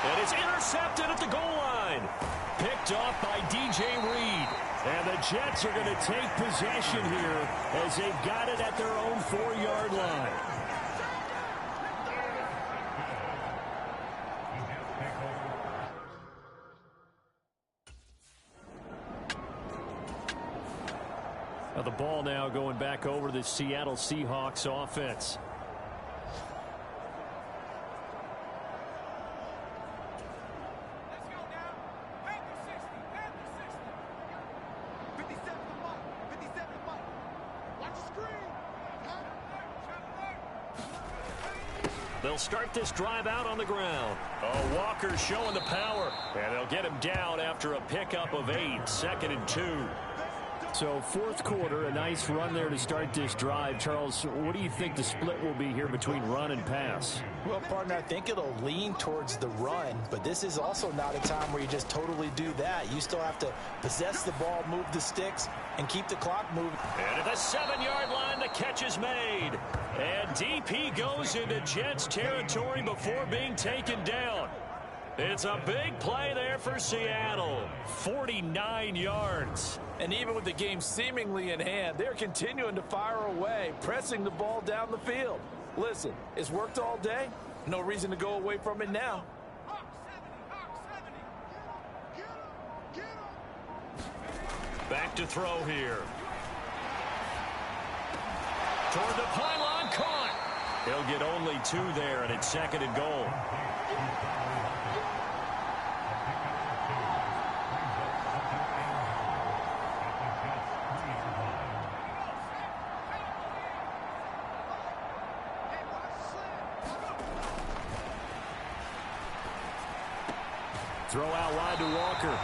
And it's intercepted at the goal line. Picked off by DJ Reed. And the Jets are going to take possession here as they've got it at their own 4-yard line. Now the ball now going back over the Seattle Seahawks offense. They'll start this drive out on the ground. Oh, Walker showing the power. And they'll get him down after a pickup of 8. 2nd and 2. So fourth quarter, a nice run there to start this drive. Charles, what do you think the split will be here between run and pass? Well, partner, I think it'll lean towards the run, but this is also not a time where you just totally do that. You still have to possess the ball, move the sticks, and keep the clock moving. And at the 7-yard line, the catch is made. And DP goes into Jets territory before being taken down. It's a big play there for Seattle. 49 yards. And even with the game seemingly in hand, they're continuing to fire away, pressing the ball down the field. Listen, it's worked all day. No reason to go away from it now. Back to throw here. Toward the pylon, caught. He'll get only 2 there, and it's 2nd and goal. Throw out wide to Walker.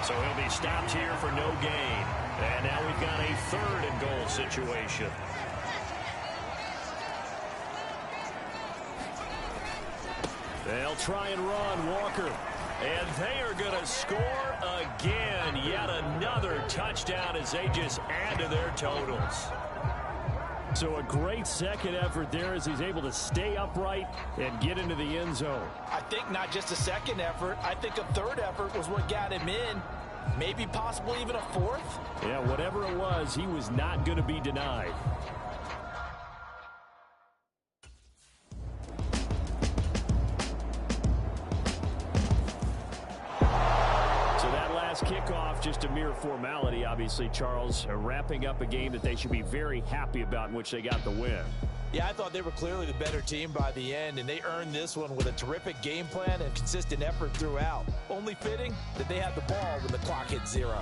So he'll be stopped here for no gain. And now we've got a 3rd and goal situation. They'll try and run Walker. And they are going to score again. Yet another touchdown as they just add to their totals. So a great second effort there as he's able to stay upright and get into the end zone. I think not just a second effort. I think a 3rd effort was what got him in. Maybe possibly even a 4th. Yeah, whatever it was, he was not going to be denied. off just a mere formality, obviously, Charles, wrapping up a game that they should be very happy about in which they got the win. Yeah, I thought they were clearly the better team by the end, and they earned this one with a terrific game plan and consistent effort throughout. Only fitting that they had the ball when the clock hit 0.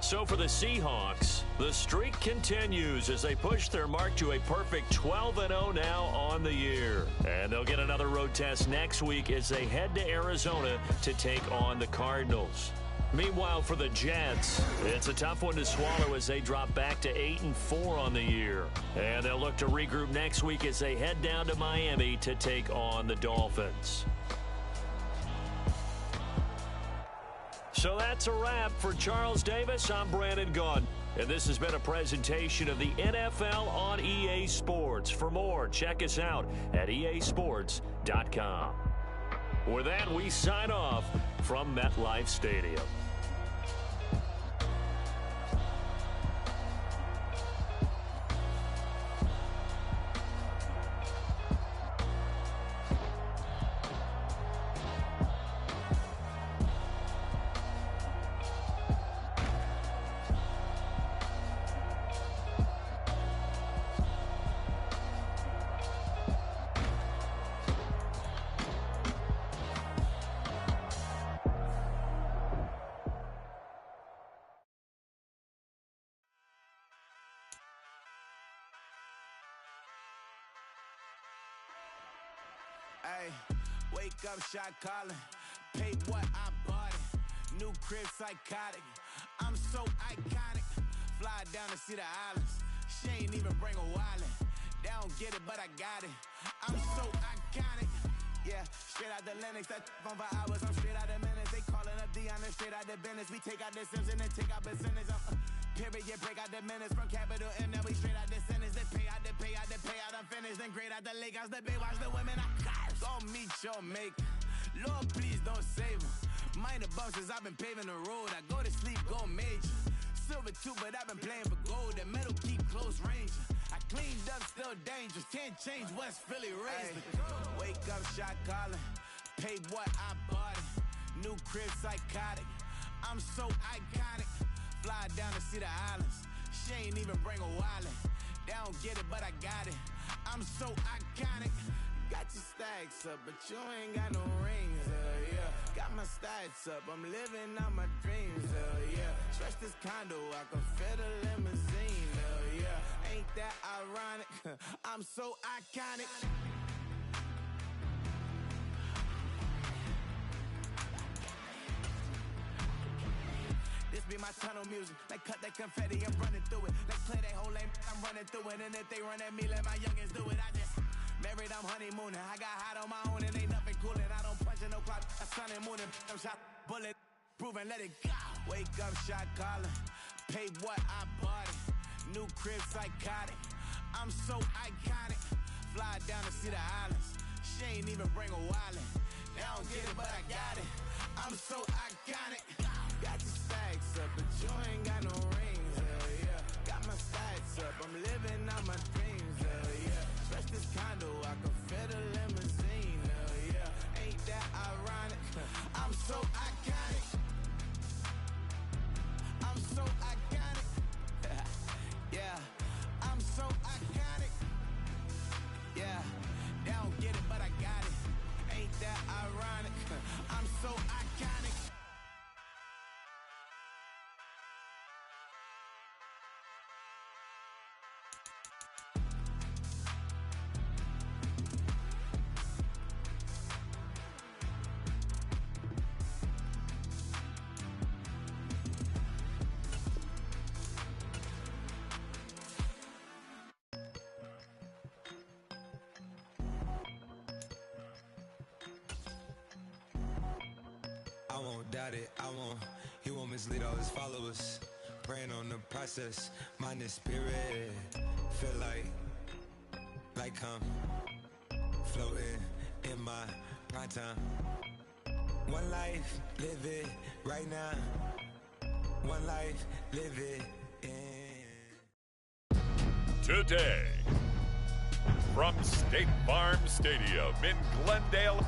So for the Seahawks, the streak continues as they push their mark to a perfect 12-0 now on the year. And they'll get another road test next week as they head to Arizona to take on the Cardinals. Meanwhile, for the Jets, it's a tough one to swallow as they drop back to 8-4 on the year. And they'll look to regroup next week as they head down to Miami to take on the Dolphins. So that's a wrap. For Charles Davis, I'm Brandon Gaudin. And this has been a presentation of the NFL on EA Sports. For more, check us out at easports.com. With that, we sign off from MetLife Stadium. Ay, wake up, shot calling. Paid what I bought it. New crib, psychotic. I'm so iconic. Fly down to see the islands. She ain't even bring a wallet. They don't get it, but I got it. I'm so iconic. Yeah, straight out the Lennox. That on for hours. I'm straight out the minutes. They calling up Dion and straight out the business. We take out the Sims and then take out percentage. Period, break out the minutes from capital M. Now we straight out the sentence. They pay out the payout. I'm finished. Then grade out the Lakers. The Bay watch the women. I gon' meet your maker. Lord, please don't save them. Minor bumps as I've been paving the road. I go to sleep, go major. Silver too, but I've been playing for gold. The metal keep close range. I cleaned up, still dangerous. Can't change West Philly raised. Wake up, shot calling. Paid what I bought it. New crib, psychotic. I'm so iconic. Fly down to see the islands. She ain't even bring a wallet. They don't get it, but I got it. I'm so iconic. Got your stacks up, but you ain't got no rings, yeah. Got my stats up, I'm living out my dreams, yeah. Stretch this condo, I can fit a limousine, yeah. Ain't that ironic? I'm so iconic. This be my tunnel music. They cut that confetti, I'm running through it. They clear that whole lane, I'm running through it. And if they run at me, let my youngins do it. I just married, I'm honeymooning. I got hot on my own and ain't nothing coolin'. I don't punch in no clock, a sun and moonin'. I'm shot, bullet, proven, let it go. Wake up, shot calling. Paid what I bought it. New crib, psychotic. I'm so iconic. Fly down to see the islands. She ain't even bring a wallet. They don't get it, but I got it. I'm so iconic. Got your stacks up, but you ain't got no rings, yeah. Got my stacks up, I'm living out my dreams, yeah. Stretch this condo, I can fit a limousine, yeah. Ain't that ironic? I'm so iconic. I'm so iconic. Yeah, I'm so iconic. Yeah, they don't get it, but I got it. Ain't that ironic? I'm so iconic. Doubt it, he won't mislead all his followers. Praying on the process, mind and spirit. Feel like I'm floating in my prime time. One life, live it right now. One life, live it in. Today, from State Farm Stadium in Glendale,